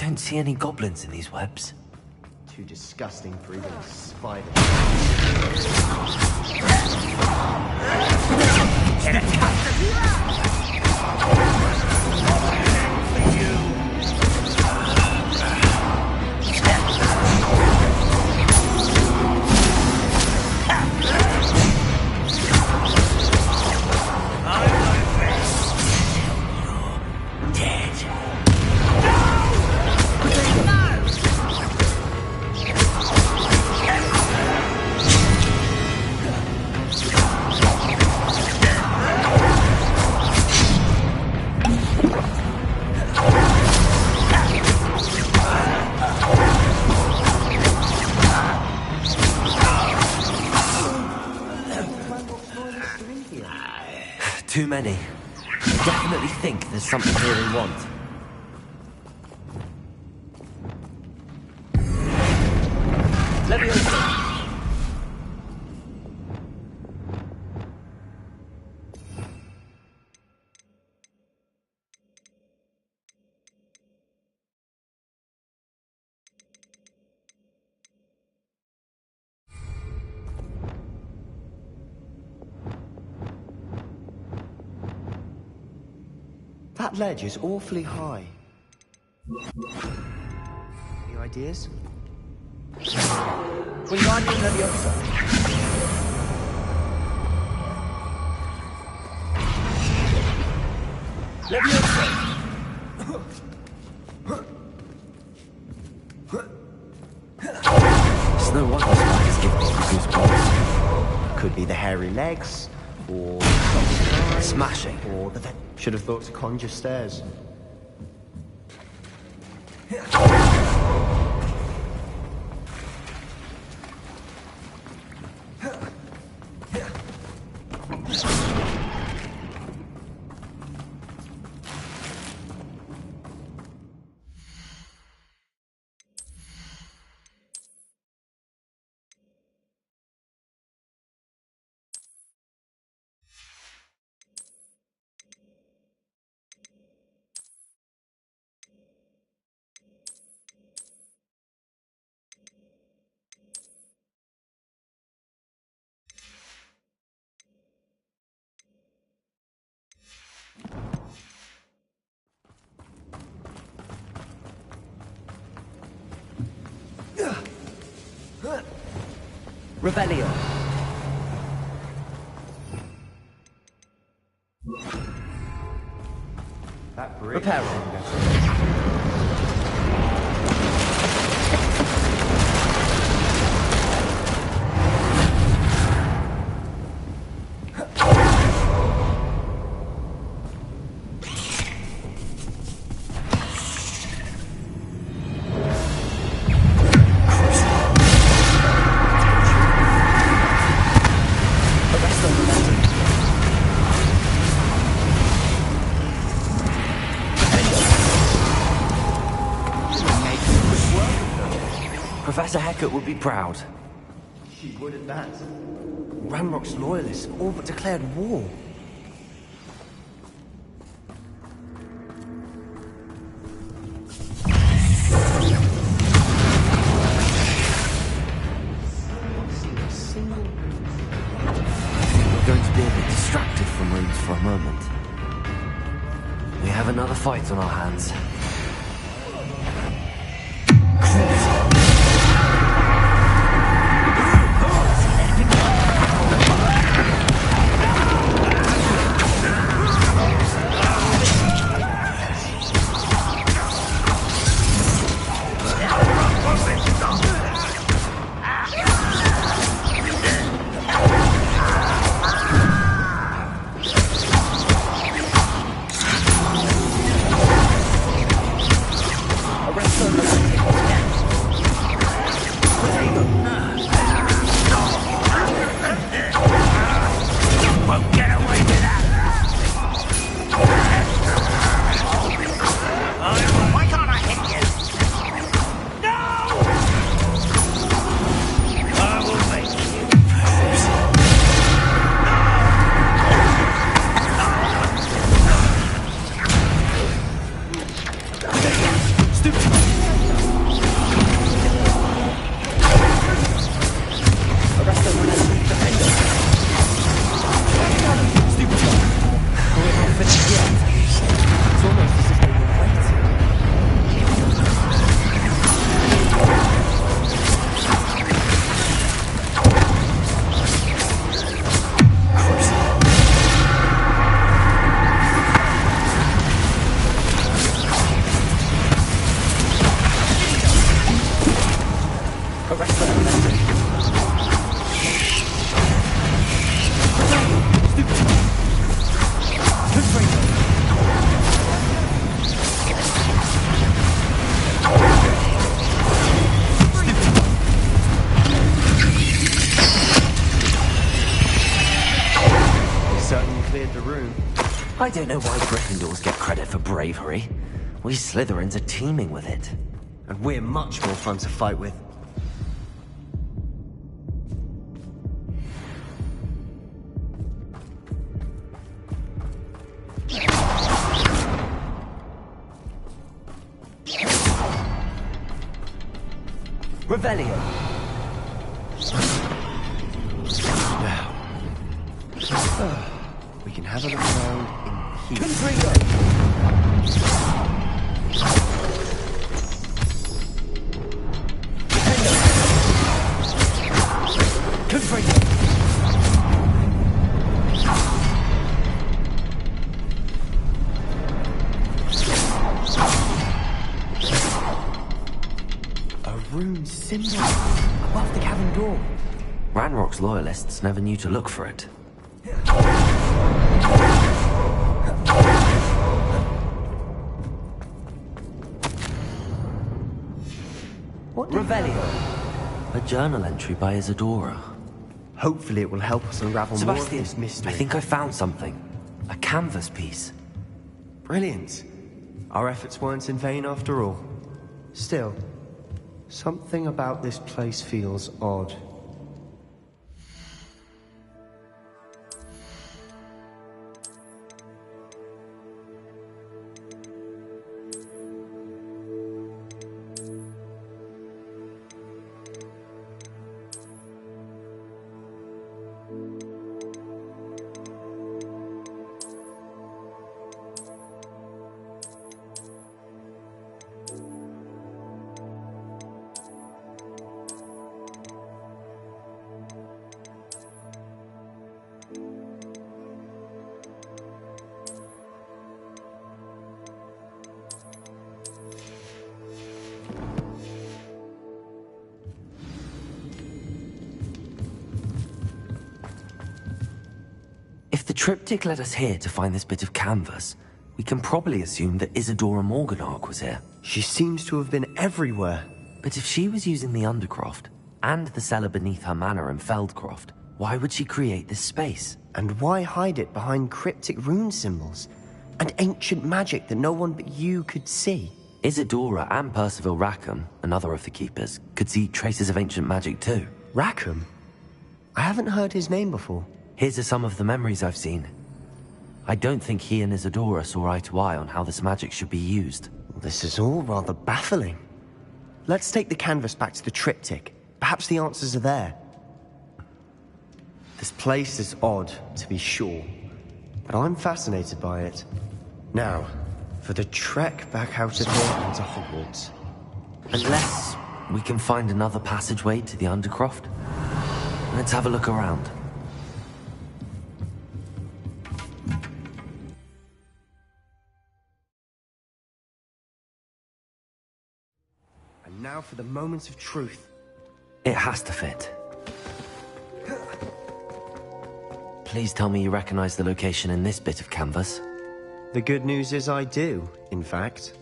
don't see any goblins in these webs. Too disgusting for even a spider. Too many. I definitely think there's something here we want. Leviosa! That ledge is awfully high. Any ideas? Wingardium Leviosa. Leviosa! It's no wonder spiders give me goosebumps. Could be the hairy legs, or Smashing. or the should have thought to conjure stairs. Rebellion. That bridge. Reparo. Professor Hecat would be proud. She would at that. Ranrock's loyalists all but declared war. We're going to be a bit distracted from runes for a moment. We have another fight on our hands. room. I don't know why Gryffindors get credit for bravery. We Slytherins are teeming with it. And we're much more fun to fight with. Revelio. Now, we can have a look around in here. Confringo. Confringo. Rune symbol above the cabin door. Ranrock's loyalists never knew to look for it. What? Revelio. A journal entry by Isadora. Hopefully it will help us unravel more of Sebastian, this mystery. I think I found something. A canvas piece. Brilliant. Our efforts weren't in vain after all. Still, something about this place feels odd. If the triptych led us here to find this bit of canvas, we can probably assume that Isadora Morganach was here. She seems to have been everywhere. But if she was using the Undercroft, and the cellar beneath her manor in Feldcroft, why would she create this space? And why hide it behind cryptic rune symbols? And ancient magic that no one but you could see? Isadora and Percival Rackham, another of the Keepers, could see traces of ancient magic too. Rackham? I haven't heard his name before. Here's are some of the memories I've seen. I don't think he and Isadora saw eye to eye on how this magic should be used. This is all rather baffling. Let's take the canvas back to the triptych. Perhaps the answers are there. This place is odd, to be sure, but I'm fascinated by it. Now, for the trek back out of here and to Hogwarts. Unless we can find another passageway to the Undercroft. Let's have a look around. And now for the moments of truth. It has to fit. Please tell me you recognize the location in this bit of canvas. The good news is I do, in fact.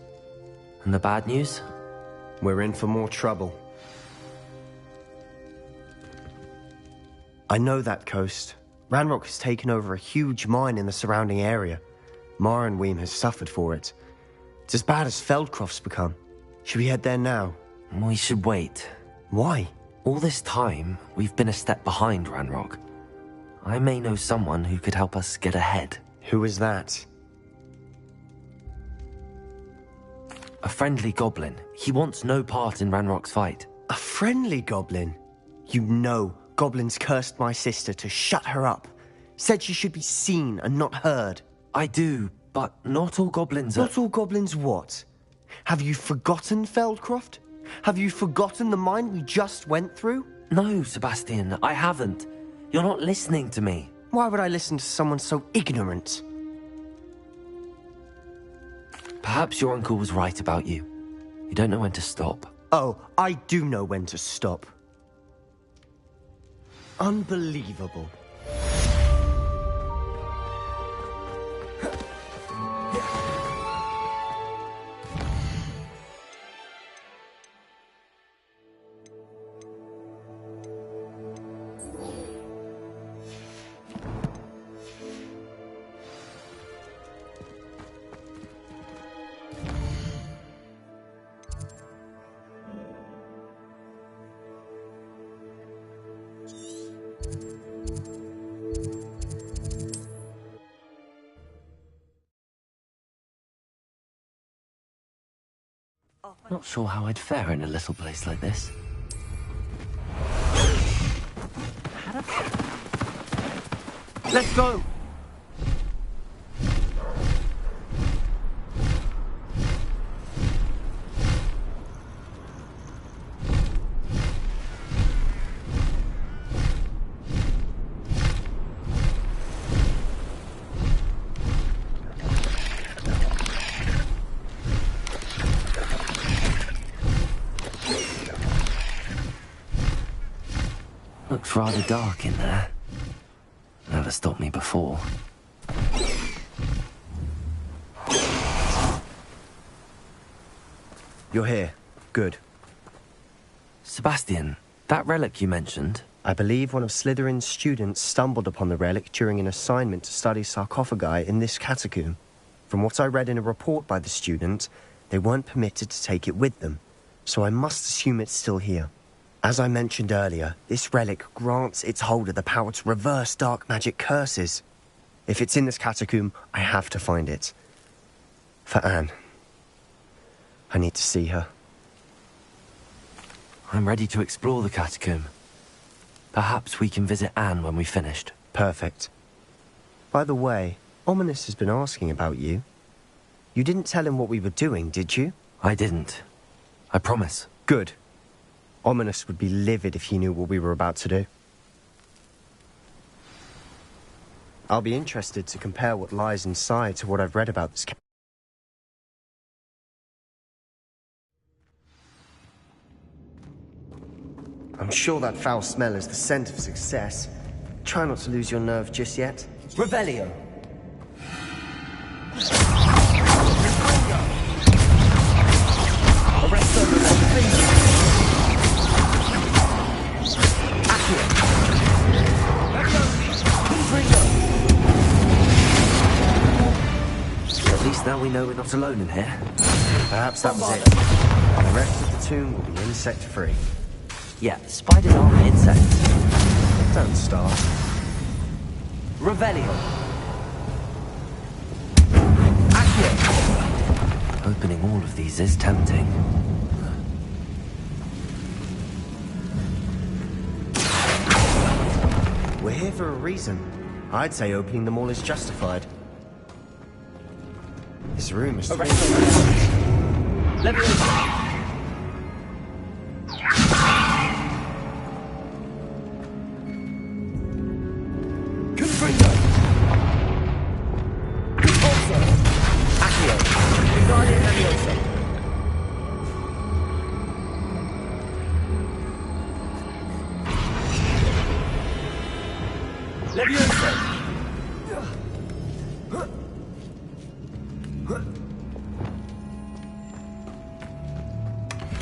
And the bad news? We're in for more trouble. I know that coast. Ranrock has taken over a huge mine in the surrounding area. Morronweem has suffered for it. It's as bad as Feldcroft's become. Should we head there now? We should wait. Why? All this time, we've been a step behind Ranrock. I may know someone who could help us get ahead. Who is that? A friendly goblin. He wants no part in Ranrock's fight. A friendly goblin? You know, goblins cursed my sister to shut her up. Said she should be seen and not heard. I do, but not all goblins are... Not all goblins what? Have you forgotten Feldcroft? Have you forgotten the mine we just went through? No, Sebastian, I haven't. You're not listening to me. Why would I listen to someone so ignorant? Perhaps your uncle was right about you. You don't know when to stop. Oh, I do know when to stop. Unbelievable. Not sure how I'd fare in a little place like this. Let's go! Looks rather dark in there. Never stopped me before. You're here. Good. Sebastian, that relic you mentioned, I believe one of Slytherin's students stumbled upon the relic during an assignment to study sarcophagi in this catacomb. From what I read in a report by the student, they weren't permitted to take it with them, so I must assume it's still here. As I mentioned earlier, this relic grants its holder the power to reverse dark magic curses. If it's in this catacomb, I have to find it. For Anne. I need to see her. I'm ready to explore the catacomb. Perhaps we can visit Anne when we've finished. Perfect. By the way, Ominis has been asking about you. You didn't tell him what we were doing, did you? I didn't. I promise. Good. Ominis would be livid if he knew what we were about to do. I'll be interested to compare what lies inside to what I've read about this. I'm sure that foul smell is the scent of success. Try not to lose your nerve just yet. Revelio! At least now we know we're not alone in here. Perhaps that was it. The rest of the tomb will be insect-free. Yeah, spiders aren't insects. Don't start. Revelio! Opening all of these is tempting. We're here for a reason. I'd say opening them all is justified. This room is full.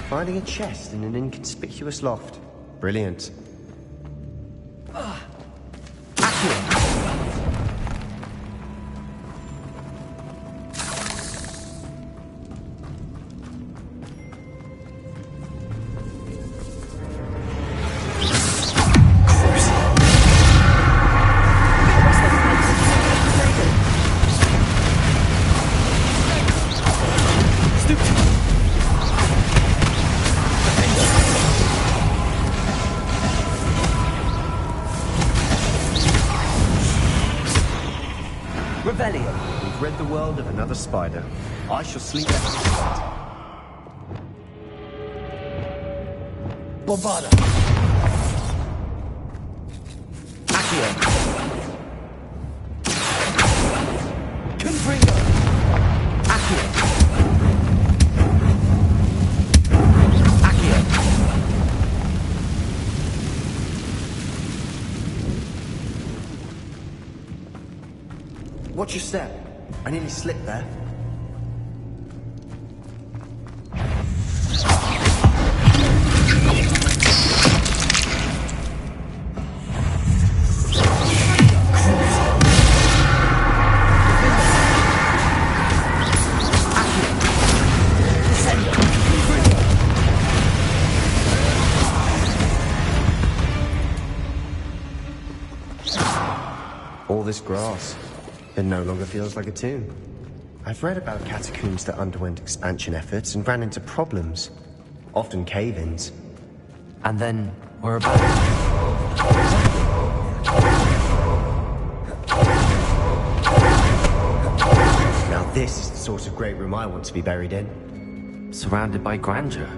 Finding a chest in an inconspicuous loft. Brilliant. We've rid the world of another spider. I shall sleep at night. Bombada! Accio! Confringo! Accio! Accio! Watch your step. I nearly slipped there. All this grass. It no longer feels like a tomb. I've read about catacombs that underwent expansion efforts and ran into problems. Often cave-ins. And then we're about... Now this is the sort of great room I want to be buried in. Surrounded by grandeur.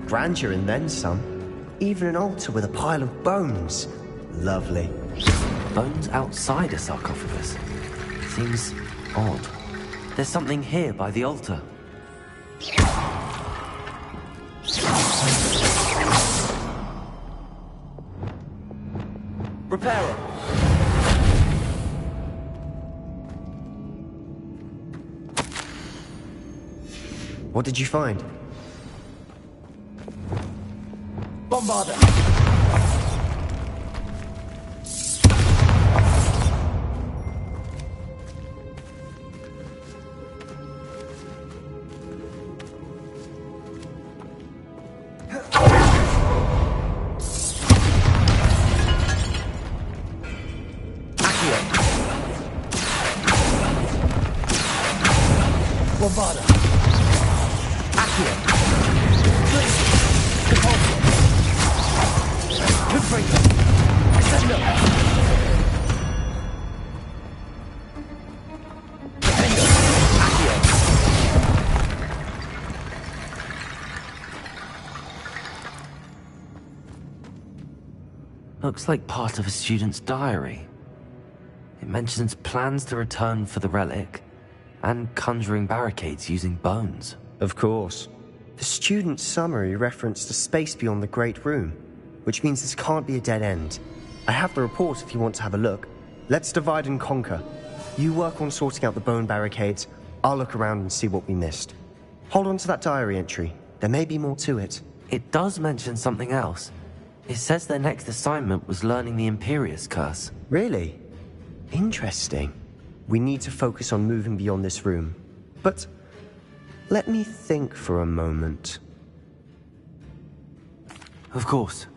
Grandeur and then some. Even an altar with a pile of bones. Lovely. Bones outside a sarcophagus. Seems odd. There's something here by the altar. Reparo! What did you find? Bombarder! Bombarder! Accio! Repulsor! Windbreaker! Ascendo! Defender! Accio! Looks like part of a student's diary. It mentions plans to return for the relic, and conjuring barricades using bones. Of course. The student's summary referenced a space beyond the Great Room, which means this can't be a dead end. I have the report if you want to have a look. Let's divide and conquer. You work on sorting out the bone barricades, I'll look around and see what we missed. Hold on to that diary entry. There may be more to it. It does mention something else. It says their next assignment was learning the Imperius Curse. Really? Interesting. We need to focus on moving beyond this room. But let me think for a moment. Of course.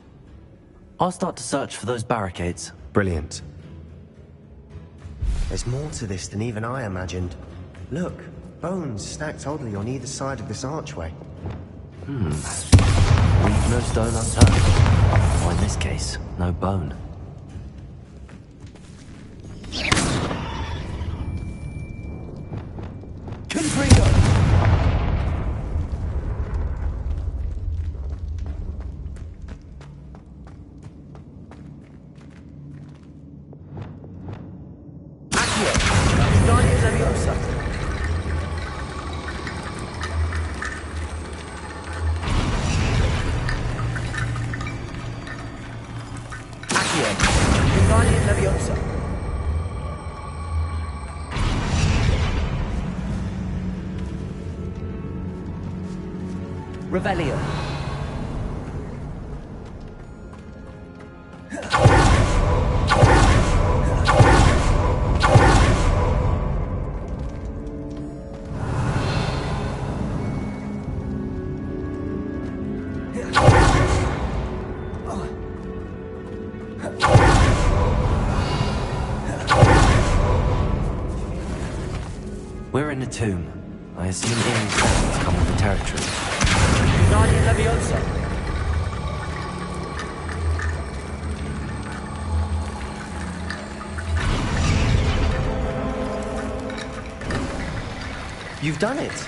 I'll start to search for those barricades. Brilliant. There's more to this than even I imagined. Look, bones stacked oddly on either side of this archway. Leave no stone unturned. Or in this case, no bone. Confringo! Accio! Guardian Leviosa! Accio! Guardian Leviosa! Revelio. We're in a tomb. I assume eerie sounds come with the territory. Guardian Leviosa! You've done it!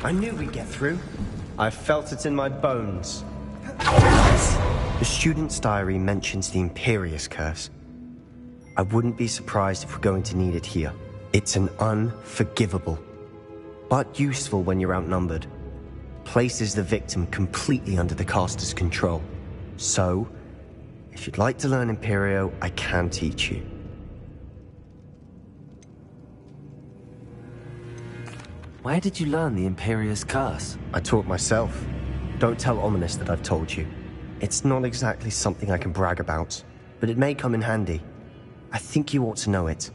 I knew we'd get through. I felt it in my bones. Nice. The student's diary mentions the Imperius Curse. I wouldn't be surprised if we're going to need it here. It's an unforgivable, but useful when you're outnumbered. Places the victim completely under the caster's control. So, if you'd like to learn Imperio, I can teach you. Where did you learn the Imperius Curse? I taught myself. Don't tell Ominous that I've told you. It's not exactly something I can brag about, but it may come in handy. I think you ought to know it.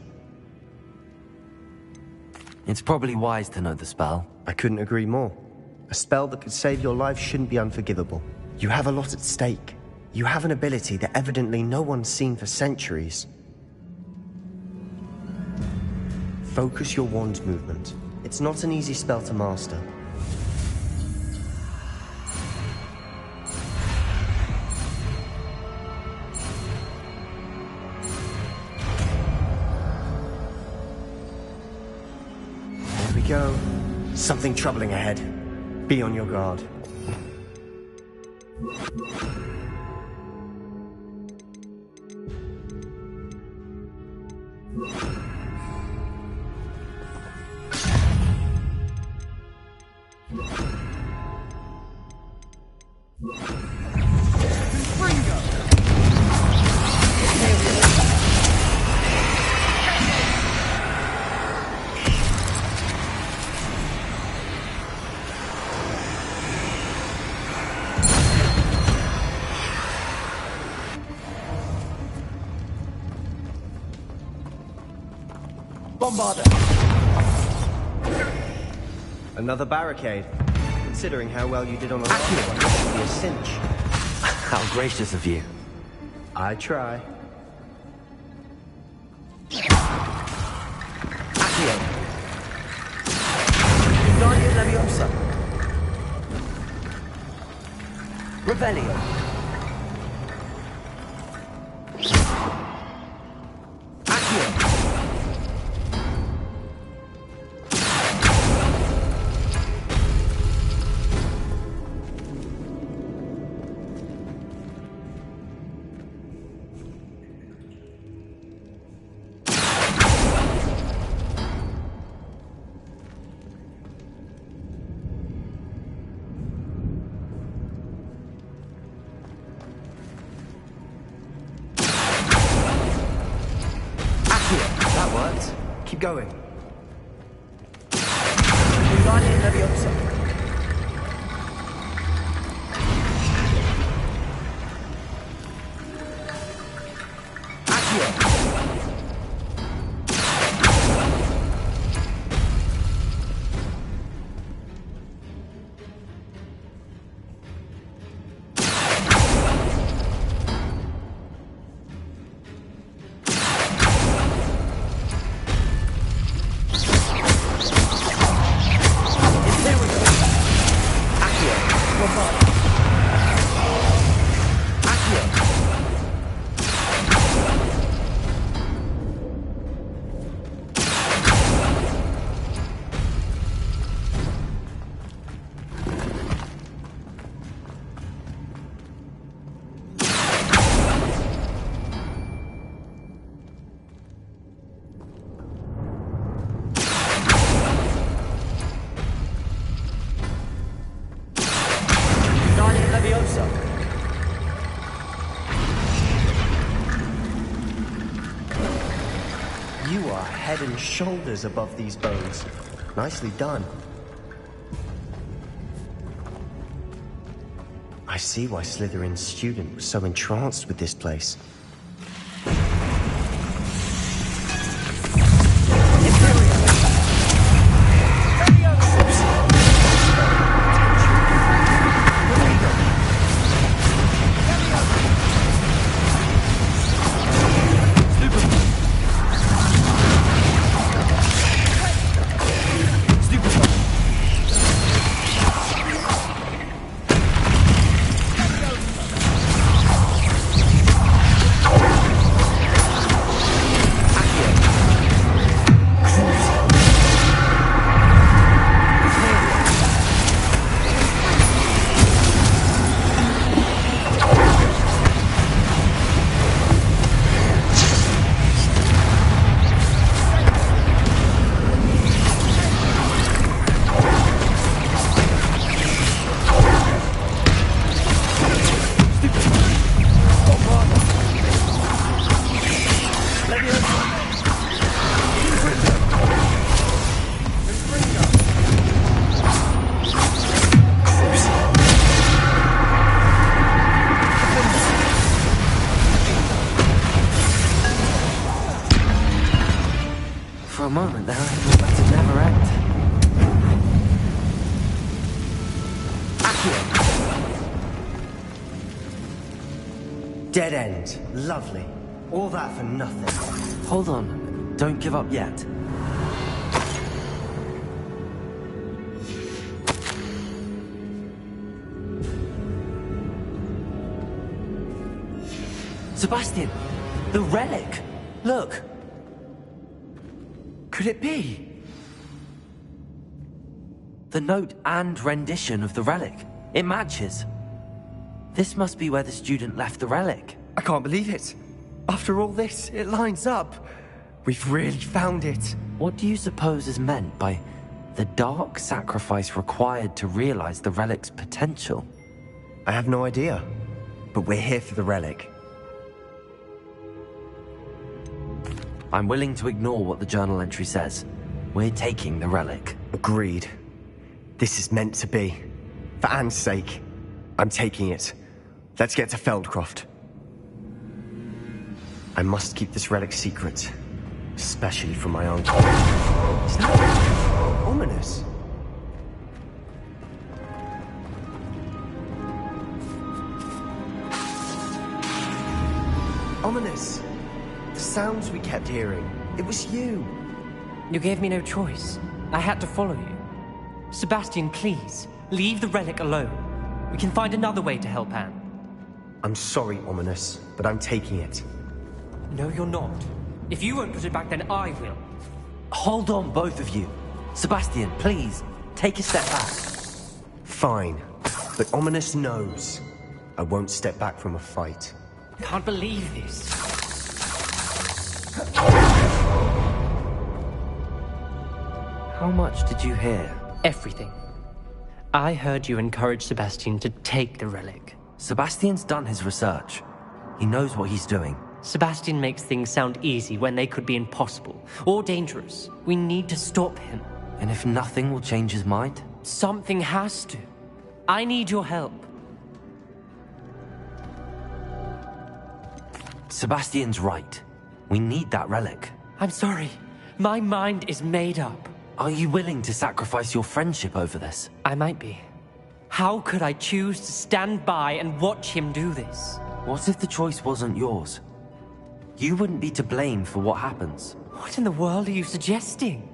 It's probably wise to know the spell. I couldn't agree more. A spell that could save your life shouldn't be unforgivable. You have a lot at stake. You have an ability that evidently no one's seen for centuries. Focus your wand movement. It's not an easy spell to master. There we go. Something troubling ahead. Be on your guard. Bombarder! Another barricade. Considering how well you did on the last one, this should be a cinch. How gracious of you. I try. Accio! Guardian Leviosa! Revelio! Accio! That worked. Keep going. Guardian Leviosa! Accio! You are head and shoulders above these bones. Nicely done. I see why Slytherin's student was so entranced with this place. For a moment there, I thought that'd never end. Accio! Dead end. Lovely. All that for nothing. Hold on. Don't give up yet. Sebastian! The relic! Look! Could it be? The note and rendition of the relic. It matches. This must be where the student left the relic. I can't believe it. After all this, it lines up. We've really found it. What do you suppose is meant by the dark sacrifice required to realize the relic's potential? I have no idea. But we're here for the relic. I'm willing to ignore what the journal entry says. We're taking the relic. Agreed. This is meant to be. For Anne's sake, I'm taking it. Let's get to Feldcroft. I must keep this relic secret. Especially from my uncle. Is that ominous? Ominous. The sounds we kept hearing. It was you. You gave me no choice. I had to follow you. Sebastian, please, leave the relic alone. We can find another way to help Anne. I'm sorry, Ominous, but I'm taking it. No, you're not. If you won't put it back, then I will. Hold on, both of you. Sebastian, please, take a step back. Fine, but Ominous knows I won't step back from a fight. Can't believe this. How much did you hear? Everything. I heard you encourage Sebastian to take the relic. Sebastian's done his research. He knows what he's doing. Sebastian makes things sound easy when they could be impossible or dangerous. We need to stop him. And if nothing will change his mind? Something has to. I need your help. Sebastian's right. We need that relic. I'm sorry. My mind is made up. Are you willing to sacrifice your friendship over this? I might be. How could I choose to stand by and watch him do this? What if the choice wasn't yours? You wouldn't be to blame for what happens. What in the world are you suggesting?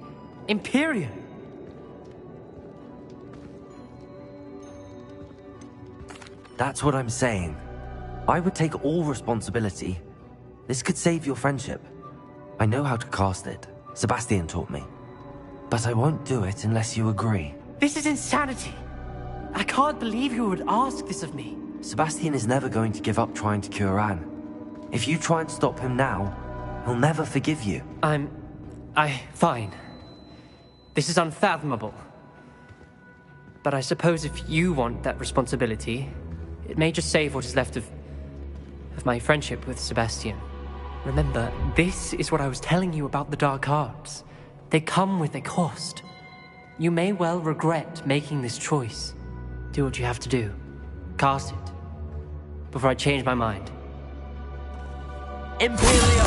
Imperium? That's what I'm saying. I would take all responsibility. This could save your friendship. I know how to cast it. Sebastian taught me. But I won't do it unless you agree. This is insanity. I can't believe you would ask this of me. Sebastian is never going to give up trying to cure Anne. If you try and stop him now, he'll never forgive you. Fine. This is unfathomable. But I suppose if you want that responsibility, it may just save what is left of my friendship with Sebastian. Remember, this is what I was telling you about the Dark Arts. They come with a cost. You may well regret making this choice. Do what you have to do. Cast it. Before I change my mind. Imperium!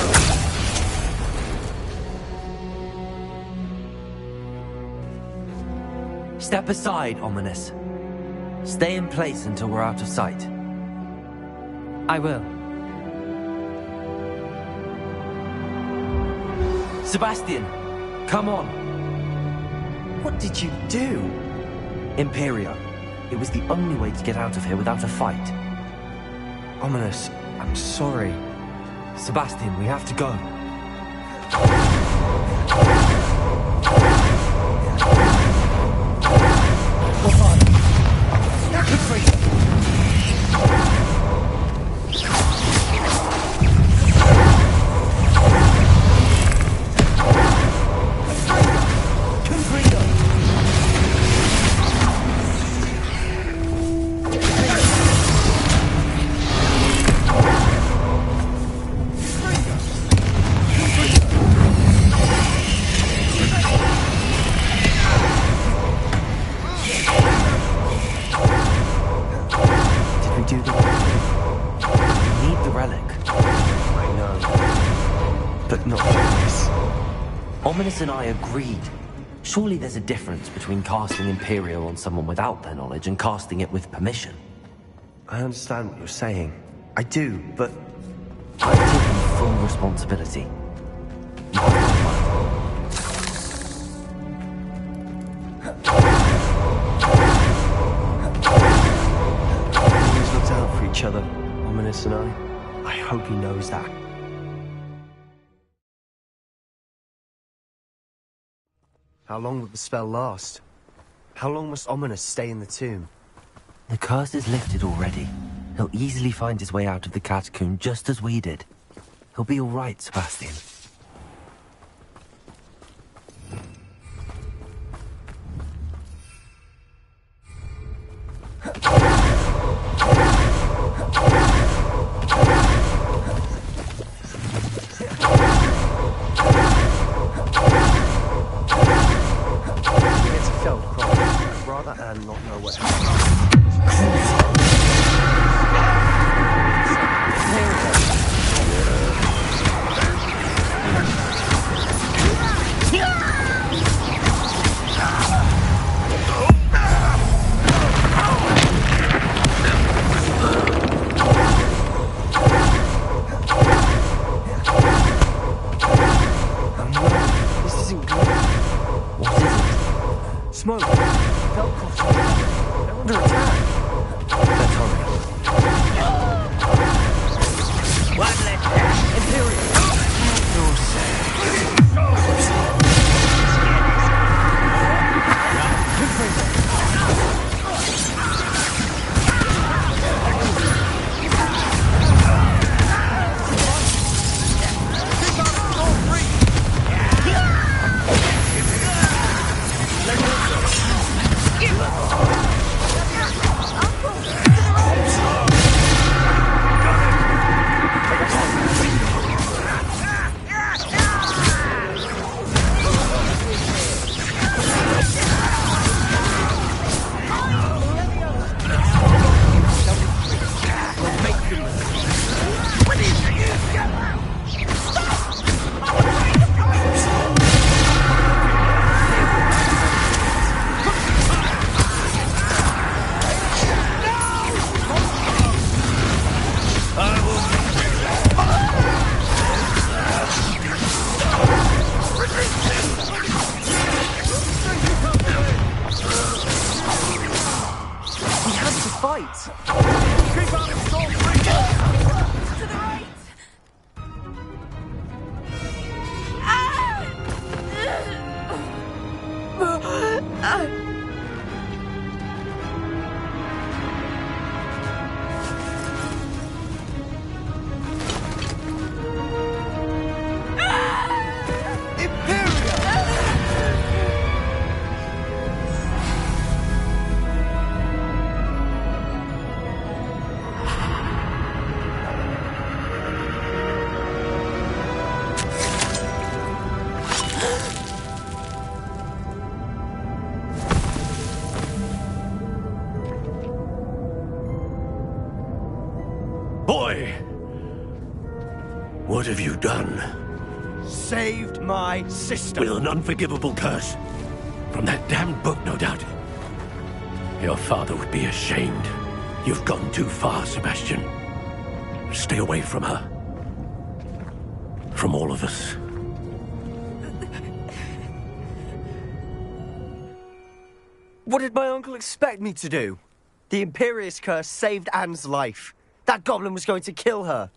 Step aside, Ominous. Stay in place until we're out of sight. I will. Sebastian, come on. What did you do? Imperio. It was the only way to get out of here without a fight. Ominous, I'm sorry. Sebastian, we have to go. Ominous and I agreed. Surely there's a difference between casting Imperio on someone without their knowledge and casting it with permission. I understand what you're saying. I do, but... I've taken full responsibility. We always looked out for each other, Ominous and I. I hope he knows that. How long will the spell last? How long must Ominis stay in the tomb? The curse is lifted already. He'll easily find his way out of the catacomb just as we did. He'll be all right, Sebastian. It's a failed crime. I'd rather Anne not know what happened. This isn't good. What is it? Smoke. Velkov. They're under attack. Let's hurry. Imperial. We have to fight. Keep out of Stormfree! To the right! Boy! What have you done? Saved my sister. With an unforgivable curse. From that damned book, no doubt. Your father would be ashamed. You've gone too far, Sebastian. Stay away from her. From all of us. What did my uncle expect me to do? The Imperius curse saved Anne's life. That goblin was going to kill her.